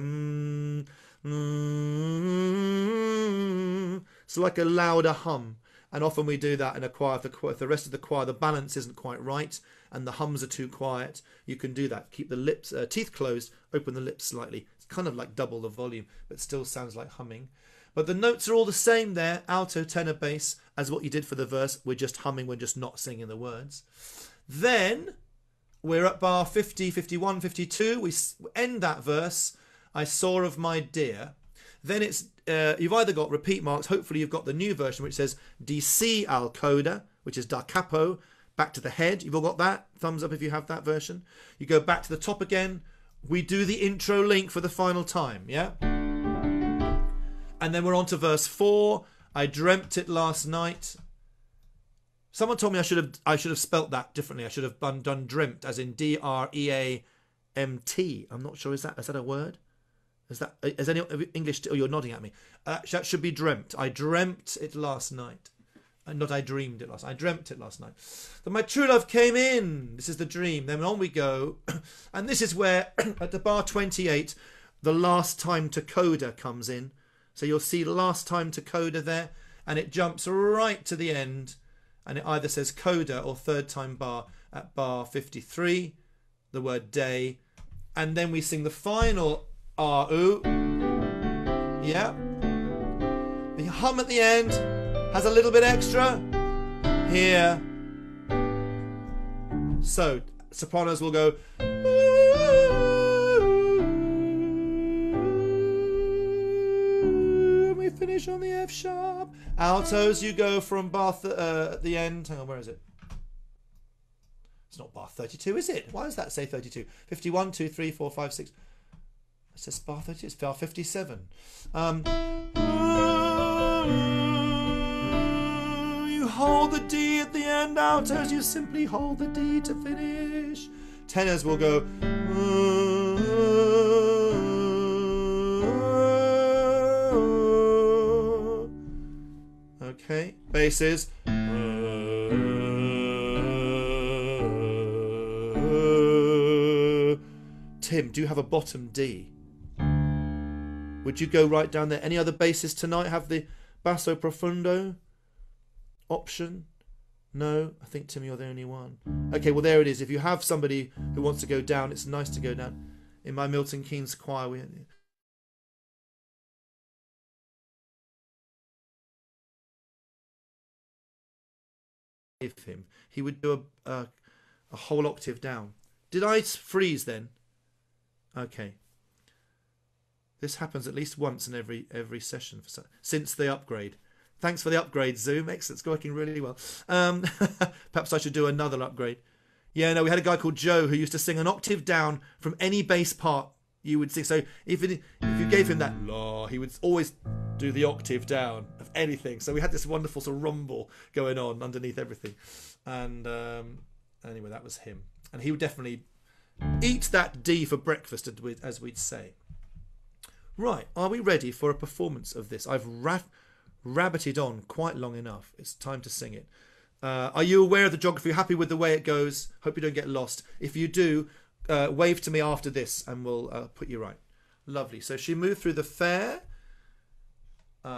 so like a louder hum. And often we do that in a choir. If the rest of the choir, the balance isn't quite right, and the hums are too quiet, you can do that. Keep the lips, teeth closed, open the lips slightly. It's kind of like double the volume, but still sounds like humming. But the notes are all the same there, alto, tenor, bass, as what you did for the verse. We're just humming, we're just not singing the words. Then we're at bar 50, 51, 52. We end that verse, I saw of my dear. Then it's you've either got repeat marks, hopefully you've got the new version which says DC al coda, which is da capo, back to the head. You've all got that? Thumbs up if you have that version. You go back to the top again. We do the intro link for the final time, yeah? And then we're on to verse 4. I dreamt it last night. Someone told me I should have spelt that differently. I should have done dreamt as in DREAMT. I'm not sure, is that a word? Is any English? Oh, you're nodding at me. That should be dreamt. I dreamt it last night. Not I dreamed it last night. I dreamt it last night. Then my true love came in. This is the dream. Then on we go. And this is where, at the bar 28, the last time to coda comes in. So you'll see last time to coda there. And it jumps right to the end. And it either says coda or third time bar at bar 53. The word day. And then we sing the final R-oo. Yeah. The hum at the end has a little bit extra here. So sopranos will go. We finish on the F sharp. Altos, you go from bar at the end. Hang on, where is it? It's not bar 32, is it? Why does that say 32? 51, 2, 3, 4, 5, 6. It says bar 32, it's bar 57. You hold the D at the end, altos, you simply hold the D to finish. Tenors will go. Okay, basses. Tim, do you have a bottom D? Would you go right down there? Any other basses tonight have the basso profundo option? No? I think, Tim, you're the only one. Okay, well, there it is. If you have somebody who wants to go down, it's nice to go down. In my Milton Keynes choir, we... him, he would do a whole octave down. Did I freeze then? Okay. This happens at least once in every session since the upgrade. Thanks for the upgrade, Zoom. Excellent. It's working really well. Perhaps I should do another upgrade. Yeah, no, we had a guy called Joe who used to sing an octave down from any bass part you would sing. So if you gave him that la, he would always do the octave down of anything. So we had this wonderful sort of rumble going on underneath everything. And anyway, that was him. And he would definitely eat that D for breakfast, as we'd say. Right, are we ready for a performance of this? I've rabbited on quite long enough. It's time to sing it. Are you aware of the geography? Happy with the way it goes? Hope you don't get lost. If you do, wave to me after this and we'll put you right. Lovely. So she moved through the fair.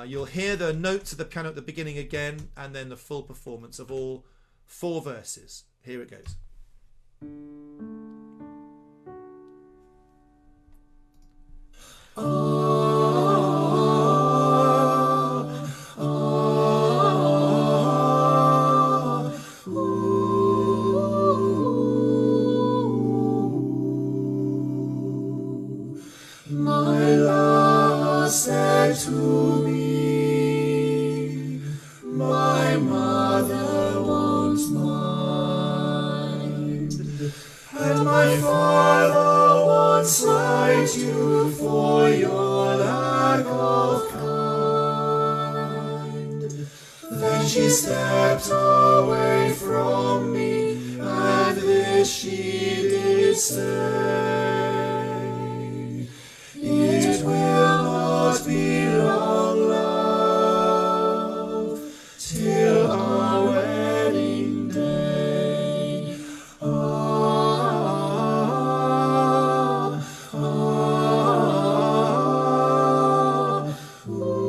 You'll hear the notes of the piano at the beginning again, and then the full performance of all 4 verses. Here it goes. My lover said to me, My father once slighted you for your lack of kind. Then she stepped away from me, and this she did say. It will not be long, love, till our wedding day. Ah, ah, ooh.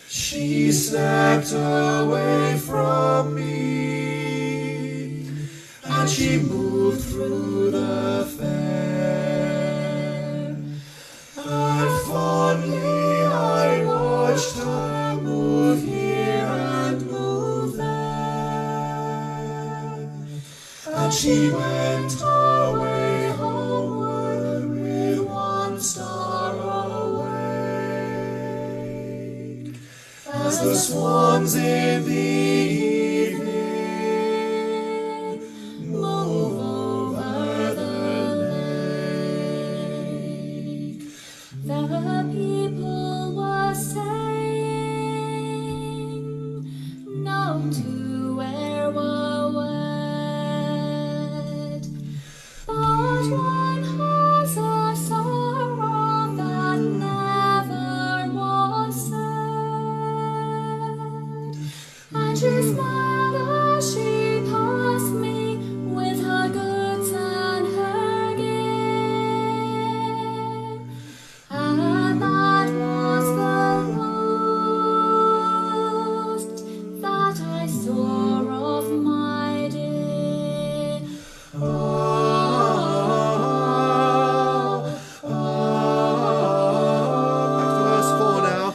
She stepped away from me, and she moved through the fair, and fondly I watched her move here and move there, and she went her way homeward with one star awake, as the swans in the evening move over the lake. The people were saying no to where we're wed, but one has a sorrow that never was said. And she smiled as she passed me with her goods and her gift, and that was the last that I saw of my dear. Ah, ah, Back to verse 4 now.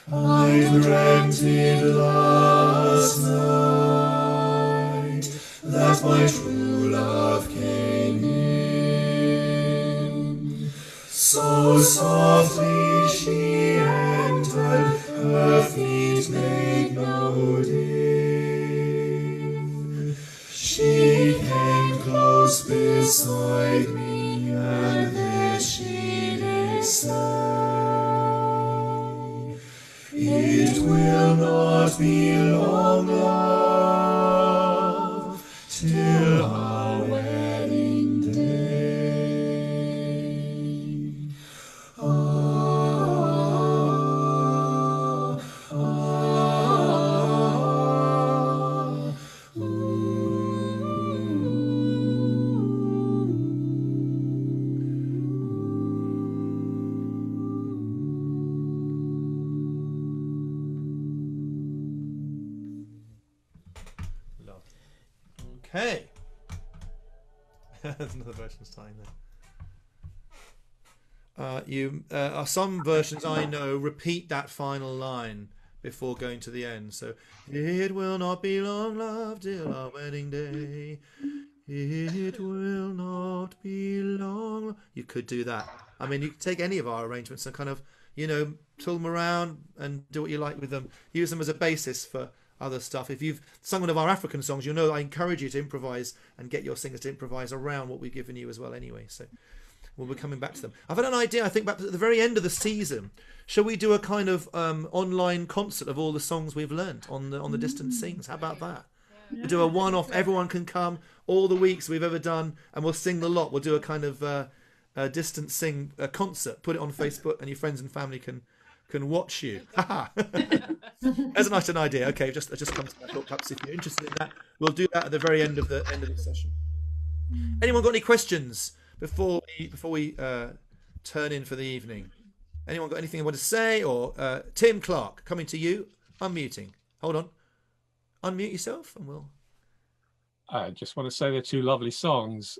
I dreamt it last night that my true love came in. So softly she entered, her feet made no din. She came close beside me, and this she did say. It will not be long, love, till our wedding day. Ah, ah, Okay. There's another version starting there. Some versions I know repeat that final line before going to the end. So, it will not be long, love, till our wedding day. It will not be long. You could do that. I mean, you could take any of our arrangements and kind of, tool them around and do what you like with them. Use them as a basis for other stuff. If you've sung one of our African songs, you'll know I encourage you to improvise and get your singers to improvise around what we've given you as well anyway. So we'll be coming back to them. I've had an idea, I think, back at the very end of the season. Shall we do a kind of online concert of all the songs we've learnt on the Distant Sings? How about that? We'll do a one-off. Everyone can come, all the weeks we've ever done, and we'll sing the lot. We'll do a kind of Distant Sing concert. Put it on Facebook, and your friends and family can watch you. That's a nice idea. Okay, just come to my thought. Perhaps if you're interested in that, we'll do that at the very end of the session. Anyone got any questions before we turn in for the evening? Anyone got anything they want to say? Or Tim Clark, coming to you. Unmuting. Hold on. Unmute yourself, and we'll. I just want to say they're two lovely songs,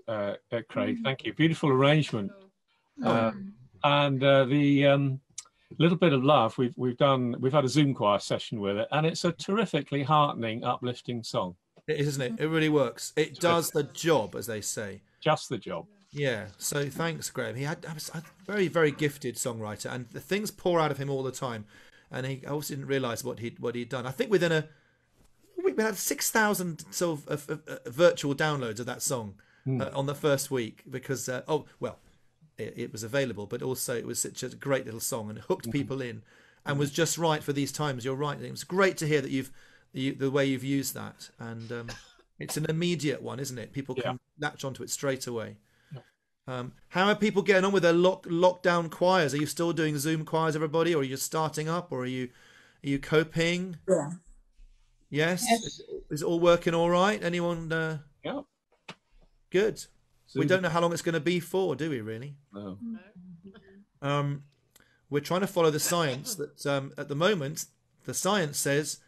Craig. Thank you. Beautiful arrangement. And the Little Bit of Love, we've had a Zoom choir session with it, and it's a terrifically heartening, uplifting song. It is, isn't it? It really works. It does the job, as they say. Just the job. Yeah, so thanks, Graham. He was a very, very gifted songwriter, and the things pour out of him all the time. And he obviously didn't realise what he'd done. I think within a week we had 6,000 sort of virtual downloads of that song on the first week because it was available, but also it was such a great little song and it hooked people in, and was just right for these times. You're right. It was great to hear that the way you've used that, and it's an immediate one, isn't it? People can latch onto it straight away. How are people getting on with their lockdown choirs? Are you still doing Zoom choirs, everybody, or are you starting up, or are you coping? Yeah. Yes. Is it all working all right? Anyone? Yeah. Good. Zoom. We don't know how long it's going to be for, do we? Really? No. We're trying to follow the science that at the moment the science says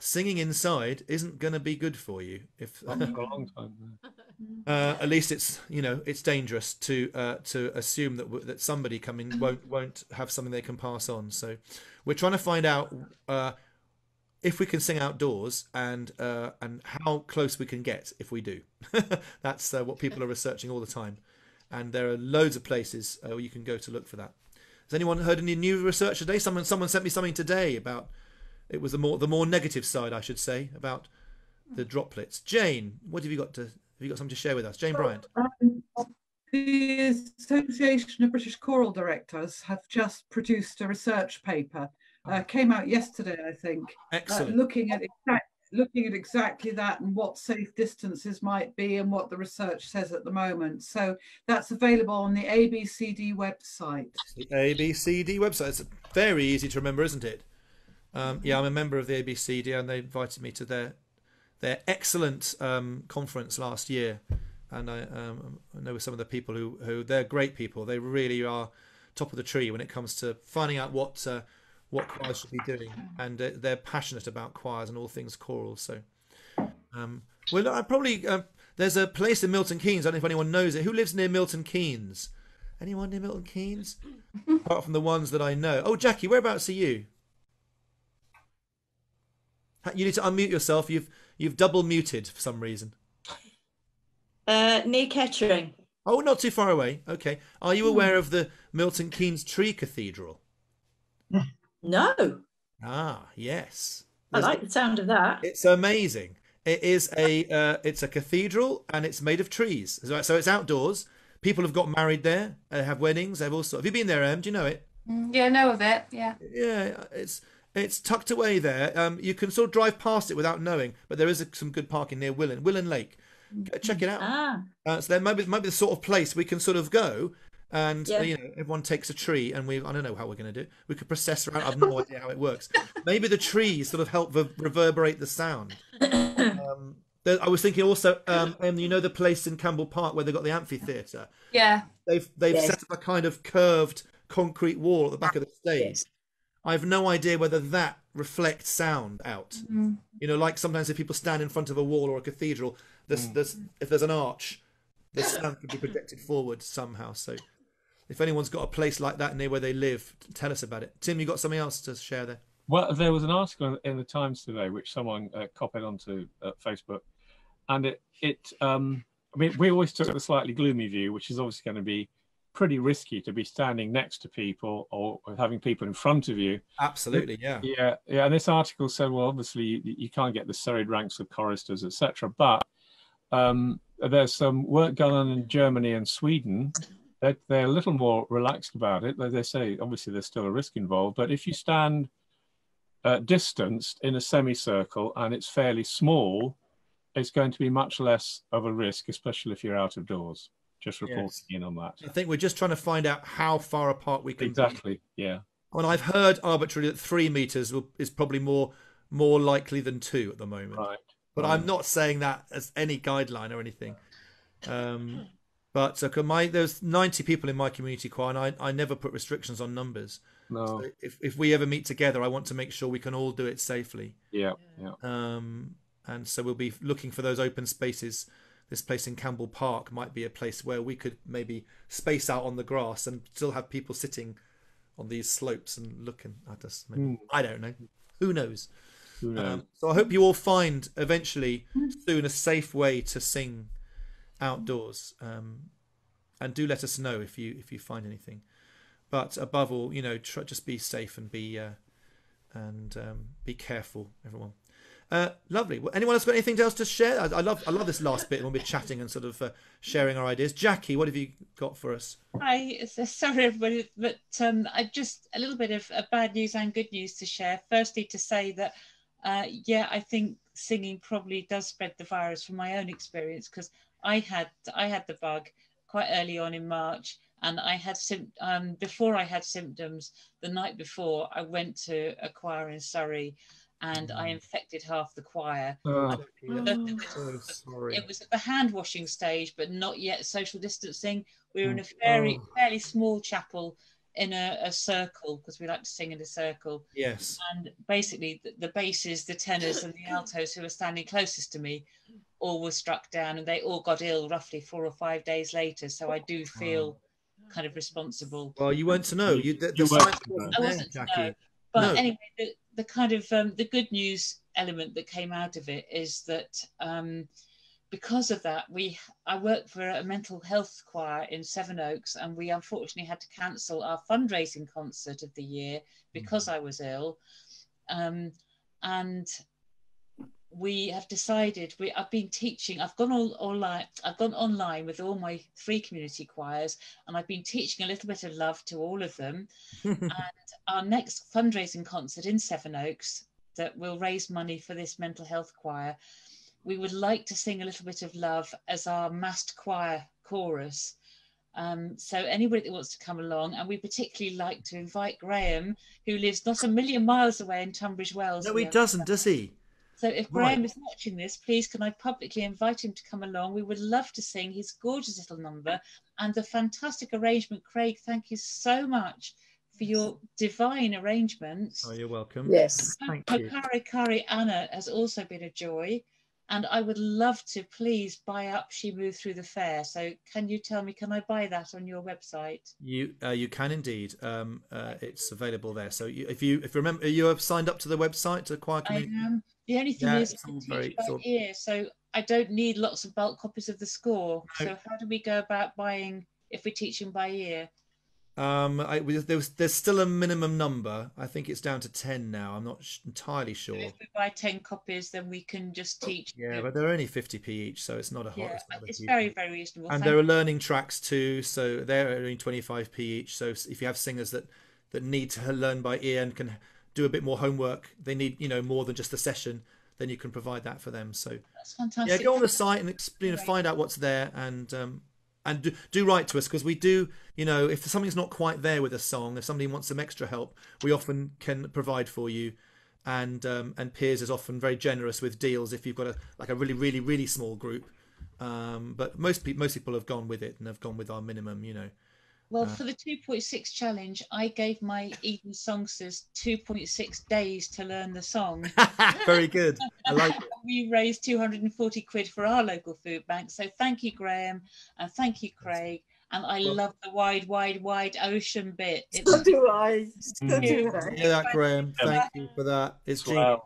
singing inside isn't going to be good for you. If Not for a long time. at least it's dangerous to assume that somebody coming won't have something they can pass on. So we're trying to find out if we can sing outdoors and how close we can get if we do. That's what people are researching all the time, and there are loads of places where you can go to look for that. Has anyone heard any new research today? Someone sent me something today about it was the more negative side, I should say, about the droplets. Jane, what have you got something to share with us? Jane Bryant. The Association of British Choral Directors have just produced a research paper. Came out yesterday, I think. Excellent. Looking at exactly that and what safe distances might be and what the research says at the moment. So that's available on the ABCD website. The ABCD website. It's very easy to remember, isn't it? Yeah, I'm a member of the ABCD, and they invited me to their excellent conference last year, and I know some of the people who they're great people. They really are top of the tree when it comes to finding out what choirs should be doing, and they're passionate about choirs and all things choral. So, I probably there's a place in Milton Keynes. I don't know if anyone knows it. Who lives near Milton Keynes? Anyone near Milton Keynes? Apart from the ones that I know. Oh, Jackie, whereabouts are you? You need to unmute yourself. You've double muted for some reason. Near Kettering. Oh, not too far away. Okay. Are you aware of the Milton Keynes Tree Cathedral? No. Ah, yes. I like the sound of that. It's amazing. It is it's a cathedral, and it's made of trees. So it's outdoors. People have got married there. They have weddings. They've also. Have you been there, Em? Do you know it? Yeah, I know of it. Yeah. Yeah, it's tucked away there. You can sort of drive past it without knowing, but there is some good parking near Willen Lake. Check it out. So there might be the sort of place we can sort of go, and everyone takes a tree, and I don't know how we're going to do it. We could process around. I have no idea how it works. Maybe the trees sort of help reverberate the sound. I was thinking also, the place in Campbell Park where they've got the amphitheatre. Yeah. They've set up a kind of curved concrete wall at the back of the stage. Yes. I have no idea whether that reflects sound out. Like sometimes if people stand in front of a wall or a cathedral, if there's an arch, the sound can be projected forward somehow. So if anyone's got a place like that near where they live, tell us about it. Tim, you got something else to share there? Well, there was an article in the Times today which someone copied onto Facebook, and we always took the slightly gloomy view, which is obviously going to be pretty risky to be standing next to people or having people in front of you. Absolutely, yeah. Yeah. And this article said, well, obviously you can't get the serried ranks of choristers, etc. But there's some work going on in Germany and Sweden. They're a little more relaxed about it. They say, obviously, there's still a risk involved. But if you stand distanced in a semicircle and it's fairly small, it's going to be much less of a risk, especially if you're out of doors. Just reporting in on that. I think we're just trying to find out how far apart we can exactly be. Yeah. Well, I've heard arbitrarily that 3 meters is probably more likely than 2 at the moment. Right. But I'm not saying that as any guideline or anything. But there's 90 people in my community choir, and I never put restrictions on numbers. No. So if we ever meet together, I want to make sure we can all do it safely. Yeah. And so we'll be looking for those open spaces. This place in Campbell Park might be a place where we could maybe space out on the grass and still have people sitting on these slopes and looking at us. I don't know. Who knows? So I hope you all find eventually soon a safe way to sing outdoors. and do let us know if you find anything. But above all, you know, just be safe and be careful, everyone. Lovely. Well, anyone else got anything else to share? I love this last bit when we're chatting and sort of sharing our ideas. Jackie, what have you got for us? Hi, sorry everybody, but I just a little bit of bad news and good news to share. Firstly, to say that yeah, I think singing probably does spread the virus from my own experience, because I had the bug quite early on in March, and I had before I had symptoms, the night before I went to a choir in Surrey, and I infected half the choir. Oh, Sorry. It was at the hand washing stage, but not yet social distancing. We were in a fairly small chapel in a circle, because we like to sing in a circle. Yes. And basically the basses, the tenors and the altos who were standing closest to me all were struck down, and they all got ill roughly 4 or 5 days later. So I do feel kind of responsible. Well, you weren't to know. I wasn't to know. But no. Anyway, the kind of the good news element that came out of it is that because of that, I worked for a mental health choir in Sevenoaks, and we unfortunately had to cancel our fundraising concert of the year because I was ill. And we have decided, I've been teaching, I've gone online with all my 3 community choirs, and I've been teaching a little bit of love to all of them. And our next fundraising concert in Sevenoaks that will raise money for this mental health choir, we would like to sing a little bit of love as our massed choir chorus. So anybody that wants to come along, and we particularly like to invite Graham, who lives not a million miles away in Tunbridge Wells. No, he doesn't, does he? So if Graham is watching this, please can I publicly invite him to come along? We would love to sing his gorgeous little number and the fantastic arrangement. Craig, thank you so much for your divine arrangements. Oh, you're welcome. Yes. Thank you. Kari Anna has also been a joy. And I would love to please buy up She Moved Through the Fair. So can you tell me, can I buy that on your website? You can indeed. It's available there. So if you remember, you have signed up to the website, to ChoirCommunity? I am. The only thing is I teach by ear, so I don't need lots of bulk copies of the score. No. So how do we go about buying if we're teaching by ear? There's still a minimum number. I think it's down to 10 now. I'm not entirely sure. So if we buy 10 copies, then we can just teach. Yeah, but they're only 50p each, so it's not a hot. Yeah, it's very, very reasonable. And there are learning tracks too, so they're only 25p each. So if you have singers that need to learn by ear and can do a bit more homework, they need more than just a session, then you can provide that for them. So that's fantastic. Yeah, go on the site and find out what's there, and do write to us, because we do, if something's not quite there with a song, if somebody wants some extra help, we often can provide for you. And Piers is often very generous with deals if you've got a really, really, really small group. But most people have gone with it and have gone with our minimum, Well, for the 2.6 challenge, I gave my Eden songsters 2.6 days to learn the song. Very good. I like it. We raised 240 quid for our local food bank. So thank you, Graham, and thank you, Craig. And I love the wide, wide, wide ocean bit. So do I. So do I. Yeah, that, Graham. Thank you for that. It's genius.